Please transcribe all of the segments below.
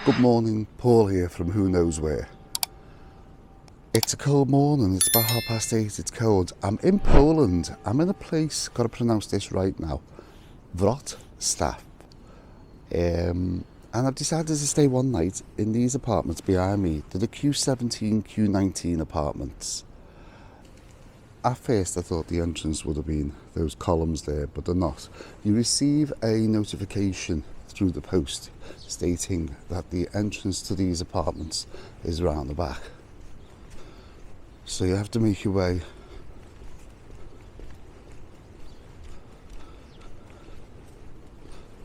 Good morning, Paul here from Who Knows Where. It's a cold morning, it's about 8:30, it's cold. I'm in Poland, I'm in a place, gotta pronounce this right now, Wroclaw. And I've decided to stay one night in these apartments behind me. They're the Q17, Q19 apartments. At first I thought the entrance would have been those columns there, but they're not. You receive a notification through the post stating that the entrance to these apartments is round the back. So you have to make your way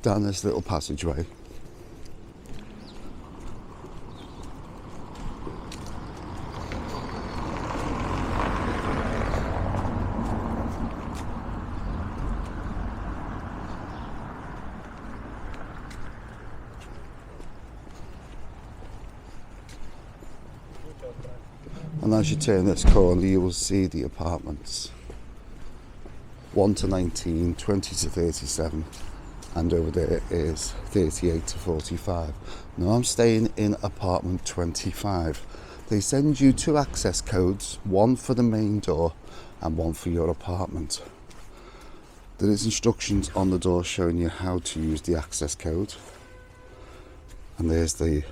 down this little passageway. And as you turn this corner, you will see the apartments. 1 to 19, 20 to 37, and over there is 38 to 45. Now I'm staying in apartment 25. They send you 2 access codes, one for the main door and one for your apartment. There is instructions on the door showing you how to use the access code. And there's the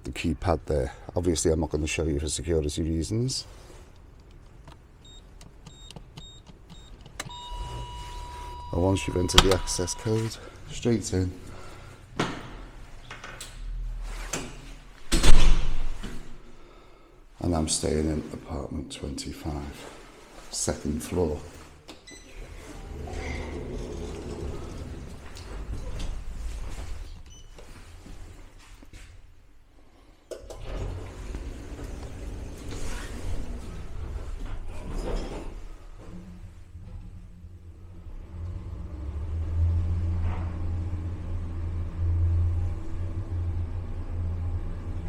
keypad there. Obviously I'm not going to show you for security reasons. And once you've entered the access code, straight in. And I'm staying in apartment 25, 2nd floor.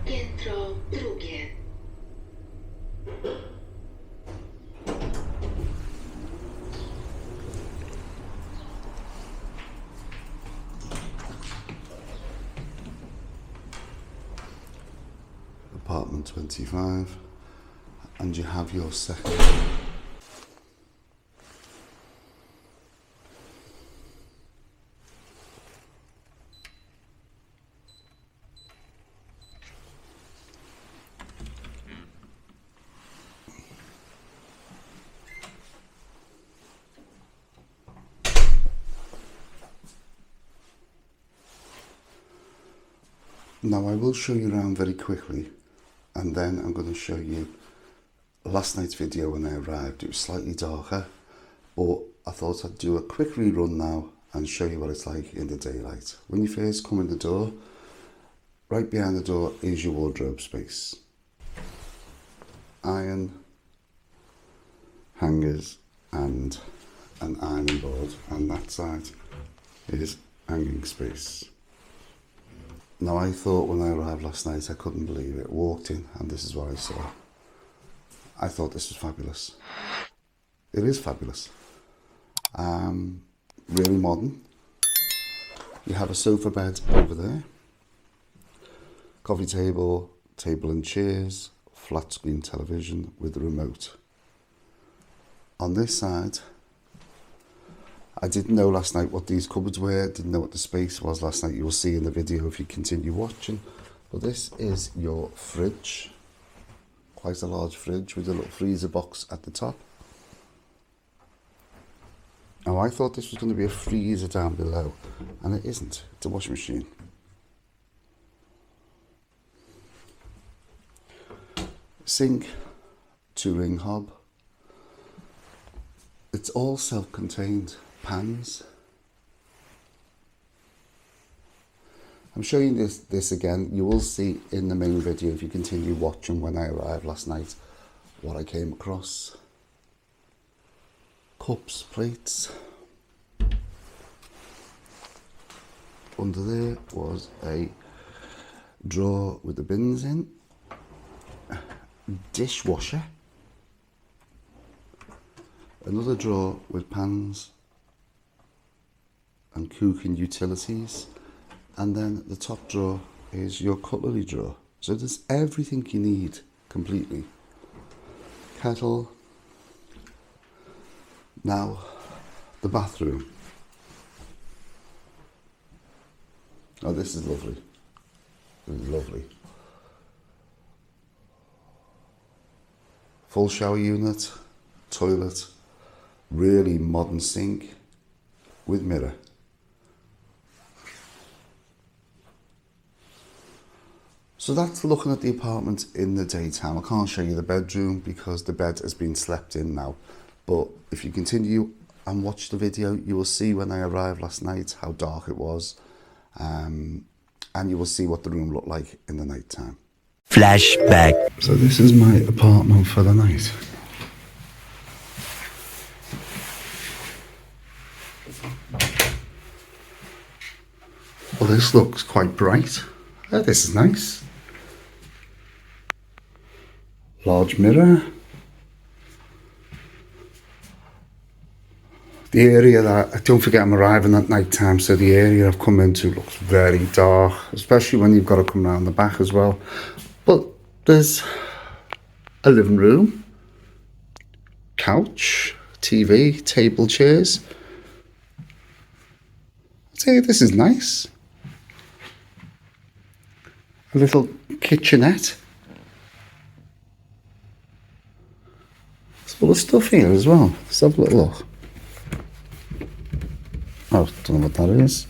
Piętro drugie. Apartment 25, and you have your second. Now I will show you around very quickly, and then I'm going to show you last night's video when I arrived. It was slightly darker, but I thought I'd do a quick rerun now and show you what it's like in the daylight. When you first come in the door, right behind the door is your wardrobe space. Iron, hangers and an ironing board, and that side is hanging space. Now I thought when I arrived last night I couldn't believe it. Walked in and this is what I saw. I thought this was fabulous. It is fabulous. Really modern. You have a sofa bed over there. Coffee table, table and chairs, flat screen television with a remote. On this side, I didn't know last night what these cupboards were, didn't know what the space was last night. You'll see in the video if you continue watching. But this is your fridge. Quite a large fridge with a little freezer box at the top. Now I thought this was going to be a freezer down below, and it isn't. It's a washing machine. Sink, 2-ring hob. It's all self-contained. Pans. I'm showing this again. You will see in the main video if you continue watching when I arrived last night what I came across. Cups, plates. Under there was a drawer with the bins in. Dishwasher. Another drawer with pans and cooking utilities, and then the top drawer is your cutlery drawer. So there's everything you need completely. Kettle. Now, the bathroom. Oh, this is lovely. This is lovely. Full shower unit, toilet, really modern sink with mirror. So that's looking at the apartment in the daytime. I can't show you the bedroom because the bed has been slept in now. But if you continue and watch the video, you will see when I arrived last night how dark it was. And you will see what the room looked like in the night time. Flashback. So this is my apartment for the night. Well, this looks quite bright. Oh, this is nice. Large mirror. The area that, don't forget I'm arriving at night time, so the area I've come into looks very dark, especially when you've got to come around the back as well. But there's a living room, couch, TV, table, chairs. I'd say this is nice. A little kitchenette. There's full of stuff here as well. Let's have a little look. Oh, don't know what that is.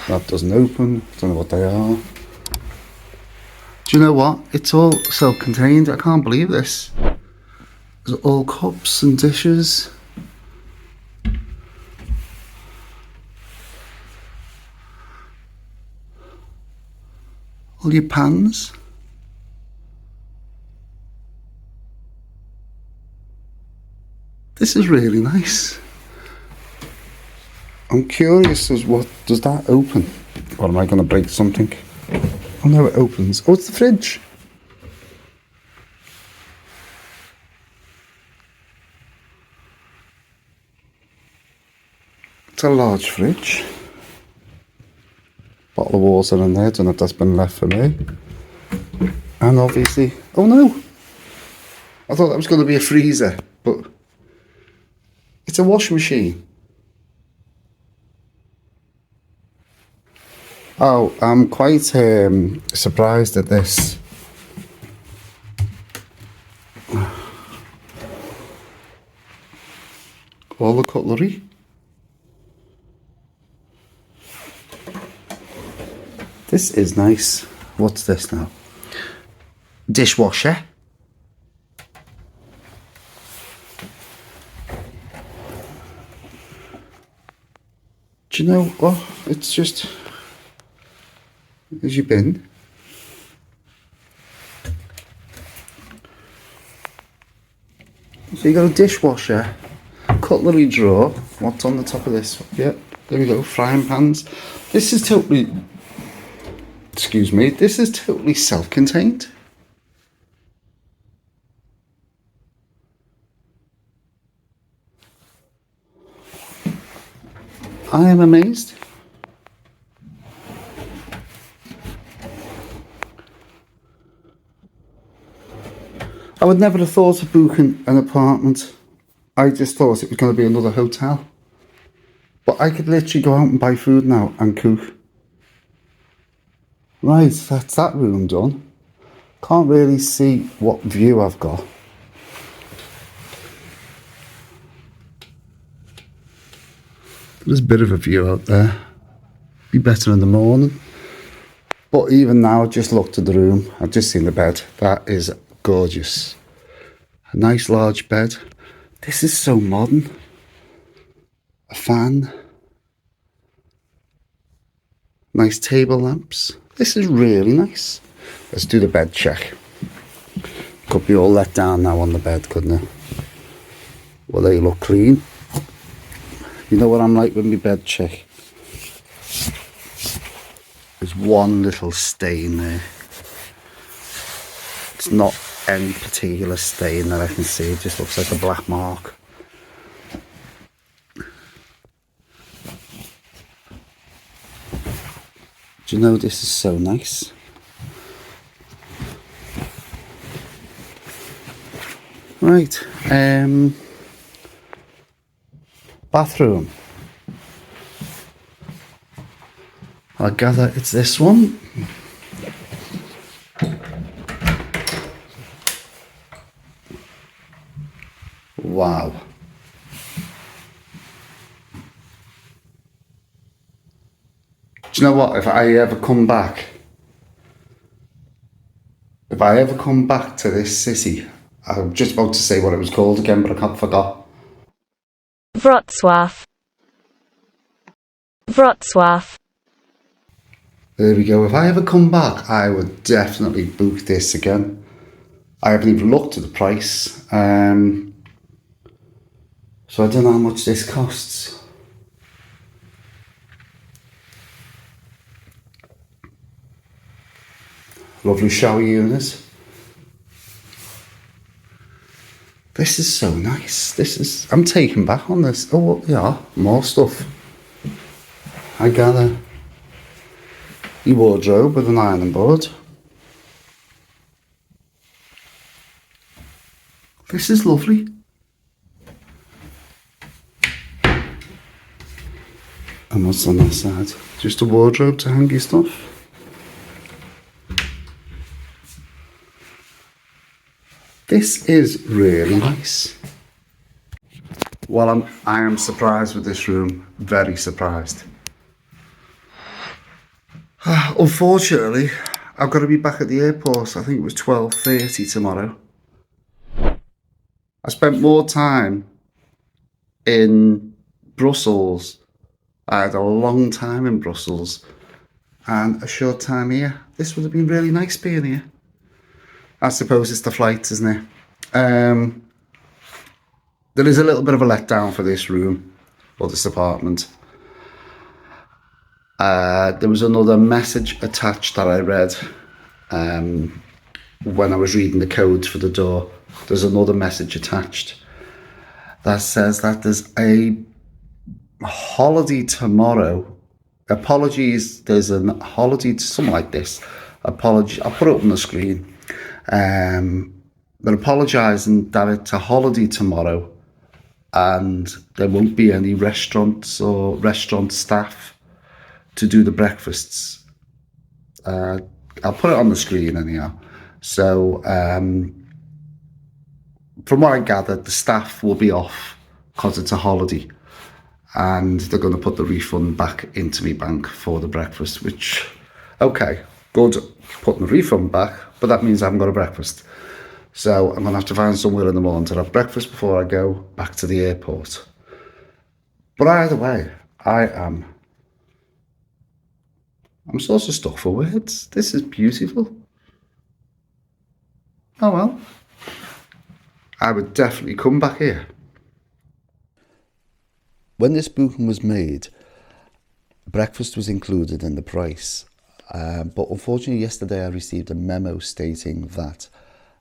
That doesn't open. Don't know what they are. Do you know what? It's all self-contained. I can't believe this. There's all cups and dishes. All your pans. This is really nice. I'm curious as what does that open? Or am I going to break something? Oh no, it opens. Oh, it's the fridge. It's a large fridge. Bottle of water in there. Don't know if that's been left for me. And obviously, oh no! I thought that was going to be a freezer, but it's a washing machine. Oh, I'm quite surprised at this. All the cutlery. This is nice. What's this now? Dishwasher. Do you know what? It's just... Here's your bin. So you got a dishwasher, cutlery drawer. What's on the top of this? Yep, there we go. Frying pans. This is totally... Excuse me. This is totally self-contained. I am amazed. I would never have thought of booking an apartment. I just thought it was going to be another hotel. But I could literally go out and buy food now and cook. Right, that's that room done. Can't really see what view I've got. There's a bit of a view out there. Be better in the morning. But even now, I just looked at the room. I've just seen the bed. That is gorgeous. A nice large bed. This is so modern. A fan. Nice table lamps. This is really nice. Let's do the bed check. Could be all let down now on the bed, couldn't it? Well, they look clean. You know what I'm like with my bed check? There's one little stain there. It's not any particular stain that I can see. It just looks like a black mark. Do you know, this is so nice? Right, bathroom. I gather it's this one. Wow. Do you know what? If I ever come back to this city, I'm just about to say what it was called again, but I can't forget. Wroclaw. Wroclaw. There we go. If I ever come back, I would definitely book this again. I haven't even looked at the price. So I don't know how much this costs. Lovely shower unit. This is so nice. I'm taken back on this. Oh, yeah, more stuff. I gather your wardrobe with an ironing board. This is lovely. And what's on that side? Just a wardrobe to hang your stuff. This is really nice. Well, I am surprised with this room. Very surprised. Unfortunately, I've got to be back at the airport. I think it was 12:30 tomorrow. I spent more time in Brussels. I had a long time in Brussels and a short time here. This would have been really nice being here. I suppose it's the flight, isn't it? There is a little bit of a letdown for this room or this apartment. There was another message attached that I read when I was reading the codes for the door. There's another message attached that says that there's a holiday tomorrow. Apologies, there's a holiday to something like this. Apology, I'll put it up on the screen. They're apologising that it's a holiday tomorrow and there won't be any restaurants or restaurant staff to do the breakfasts. I'll put it on the screen anyhow. So from what I gathered, the staff will be off because it's a holiday and they're going to put the refund back into my bank for the breakfast, which, okay, good, putting the refund back, but that means I haven't got a breakfast. So I'm going to have to find somewhere in the morning to have breakfast before I go back to the airport. But either way, I'm sort of stuck for words. This is beautiful. Oh well. I would definitely come back here. When this booking was made, breakfast was included in the price. But unfortunately, yesterday I received a memo stating that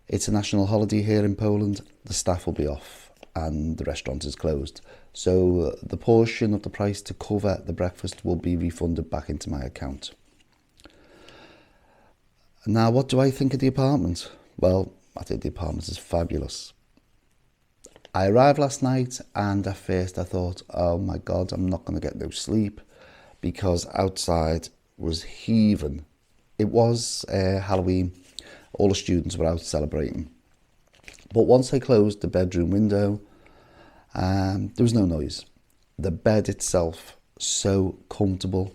it's a national holiday here in Poland. The staff will be off and the restaurant is closed. So the portion of the price to cover the breakfast will be refunded back into my account. Now, what do I think of the apartment? Well, I think the apartment is fabulous. I arrived last night and at first I thought, oh my God, I'm not going to get no sleep because outside was heaving. It was Halloween. All the students were out celebrating. But once I closed the bedroom window, there was no noise. The bed itself, so comfortable,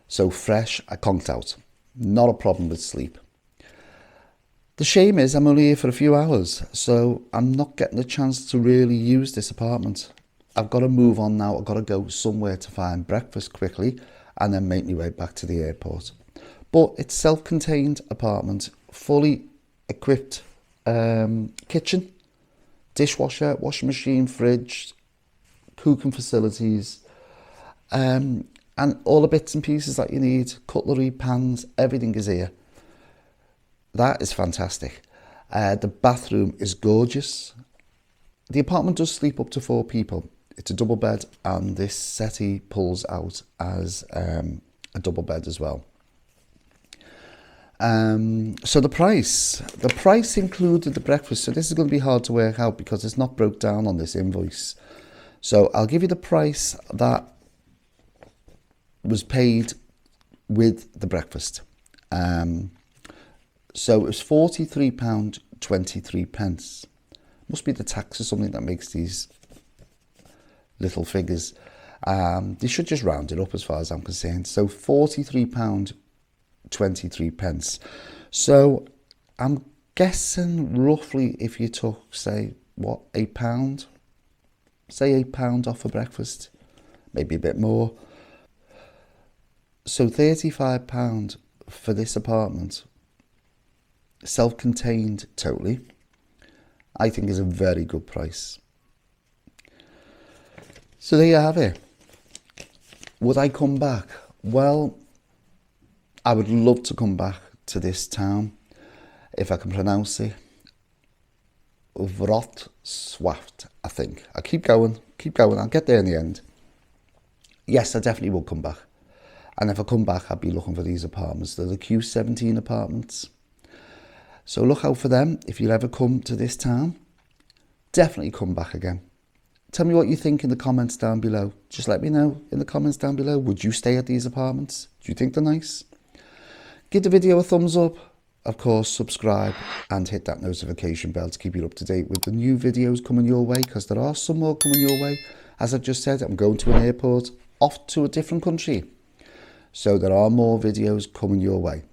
so fresh, I conked out. Not a problem with sleep. The shame is I'm only here for a few hours, so I'm not getting a chance to really use this apartment. I've got to move on now. I've got to go somewhere to find breakfast quickly and then make my way back to the airport. But it's self-contained apartment, fully equipped kitchen, dishwasher, washing machine, fridge, cooking facilities, and all the bits and pieces that you need, cutlery, pans, everything is here. That is fantastic. The bathroom is gorgeous. The apartment does sleep up to 4 people. It's a double bed and this settee pulls out as a double bed as well. So the price included the breakfast. So this is going to be hard to work out because it's not broke down on this invoice. So I'll give you the price that was paid with the breakfast. So it was £43.23. Must be the tax or something that makes these little figures. They should just round it up as far as I'm concerned. So £43.23. So I'm guessing roughly if you took, say, what, £8? Say £8 off for breakfast, maybe a bit more. So £35 for this apartment, self-contained totally, I think is a very good price. So there you have it. Would I come back? Well, I would love to come back to this town, if I can pronounce it. Wroclaw, I think. I keep going, I'll get there in the end. Yes, I definitely will come back. And if I come back, I'll be looking for these apartments. They're the Q17 apartments. So look out for them. If you ever come to this town, definitely come back again. Tell me what you think in the comments down below. Just let me know in the comments down below. Would you stay at these apartments? Do you think they're nice? Give the video a thumbs up. Of course, subscribe and hit that notification bell to keep you up to date with the new videos coming your way, because there are some more coming your way. As I've just said, I'm going to an airport, off to a different country. So there are more videos coming your way.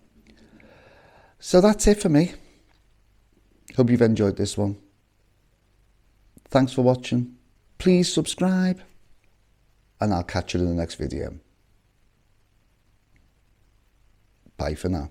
So that's it for me. Hope you've enjoyed this one. Thanks for watching. Please subscribe. And I'll catch you in the next video. Bye for now.